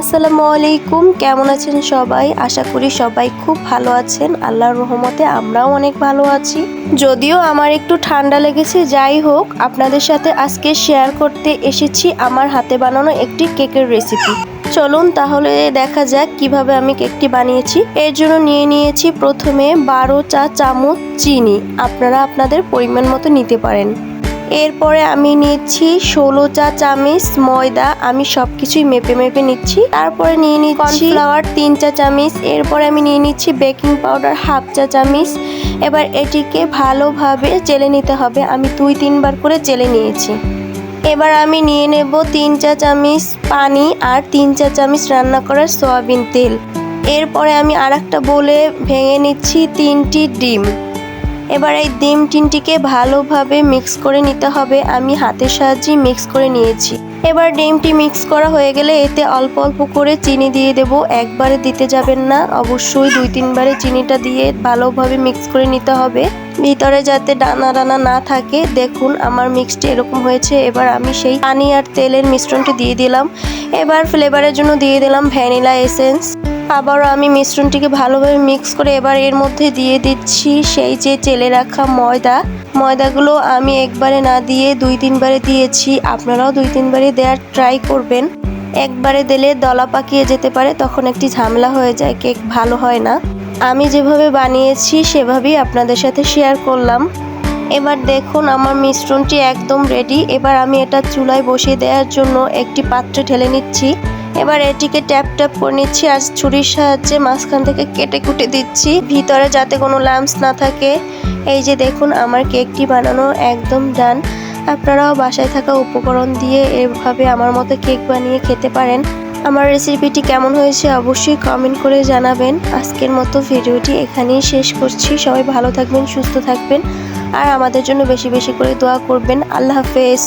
আসসালামু আলাইকুম, কেমন আছেন সবাই? আশা করি সবাই খুব ভালো আছেন। আল্লাহর রহমতে আমরাও অনেক ভালো আছি। যদিও আমার একটু ঠান্ডা লেগেছে, যাই হোক আপনাদের সাথে আজকে শেয়ার করতে এসেছি আমার হাতে বানানো একটি কেকের রেসিপি। চলুন তাহলে দেখা যাক কিভাবে আমি কেকটি বানিয়েছি। এর জন্য নিয়ে নিয়েছি প্রথমে 12 চা চামচ চিনি, আপনারা আপনাদের পরিমাণ মতো নিতে পারেন। এরপরে আমি নিচ্ছি 16 চা চামচ ময়দা, আমি সবকিছুই মেপে মেপে নিচ্ছি। তারপরে নিয়ে নিচ্ছি কর্নফ্লাওয়ার 3 চা চামচ। এরপরে আমি নিয়ে নিচ্ছি বেকিং পাউডার 1/2 চা চামচ। এবার এটিকে ভালোভাবে চেলে নিতে হবে, আমি 2-3 বার করে চেলে নিয়েছি। এবার আমি নিয়ে নেব 3 চা চামচ পানি আর 3 চা চামচ রান্না করার সয়াবিন তেল। এরপরে আমি আরেকটা বোলে ভেঙে নিচ্ছি 3টি ডিম। এবার এই ডিম তিনটিকে ভালোভাবে মিক্স করে নিতে হবে, আমি হাতের সাহায্যে মিক্স করে নিয়েছি। এবার ডিমটি মিক্স করা হয়ে গেলে এতে অল্প অল্প করে চিনি দিয়ে দেব, একবারে দিতে যাবেন না, অবশ্যই 2-3 বারে চিনিটা দিয়ে ভালোভাবে মিক্স করে নিতে হবে, ভিতরে যাতে দানা দানা না থাকে। দেখুন আমার মিক্সটি এরকম হয়েছে। এবার আমি সেই পানি আর তেলের মিশ্রণটি দিয়ে দিলাম। এবার ফ্লেভারের জন্য দিয়ে দিলাম ভ্যানিলা এসেন্স। আবারও আমি মিশ্রণটিকে ভালোভাবে মিক্স করে এবার এর মধ্যে দিয়ে দিচ্ছি সেই যে চেলে রাখা ময়দাগুলো আমি একবারে না দিয়ে 2-3 বারে দিয়েছি, আপনারাও 2-3 বারে দেওয়ার ট্রাই করবেন। একবারে দিলে দলা পাকিয়ে যেতে পারে, তখন একটি ঝামেলা হয়ে যায়, কেক ভালো হয় না। আমি যেভাবে বানিয়েছি সেভাবেই আপনাদের সাথে শেয়ার করলাম। এবার দেখুন আমার মিশ্রণটি একদম রেডি। এবার আমি এটা চুলায় বসিয়ে দেওয়ার জন্য একটি পাত্রে ঢেলে নিচ্ছি। এবার এটিকে ট্যাপ ট্যাপ করে নিচ্ছি আর ছুরির সাহায্যে মাঝখান থেকে কেটে কুটে দিচ্ছি, ভিতরে যাতে কোনো লাম্পস না থাকে। এই যে দেখুন আমার কেকটি বানানো একদম ডান। আপনারাও বাসায় থাকা উপকরণ দিয়ে এভাবে আমার মতো কেক বানিয়ে খেতে পারেন। আমার রেসিপিটি কেমন হয়েছে অবশ্যই কমেন্ট করে জানাবেন। আজকের মতো ভিডিওটি এখানেই শেষ করছি। সবাই ভালো থাকবেন, সুস্থ থাকবেন আর আমাদের জন্য বেশি বেশি করে দোয়া করবেন। আল্লাহ হাফেজ।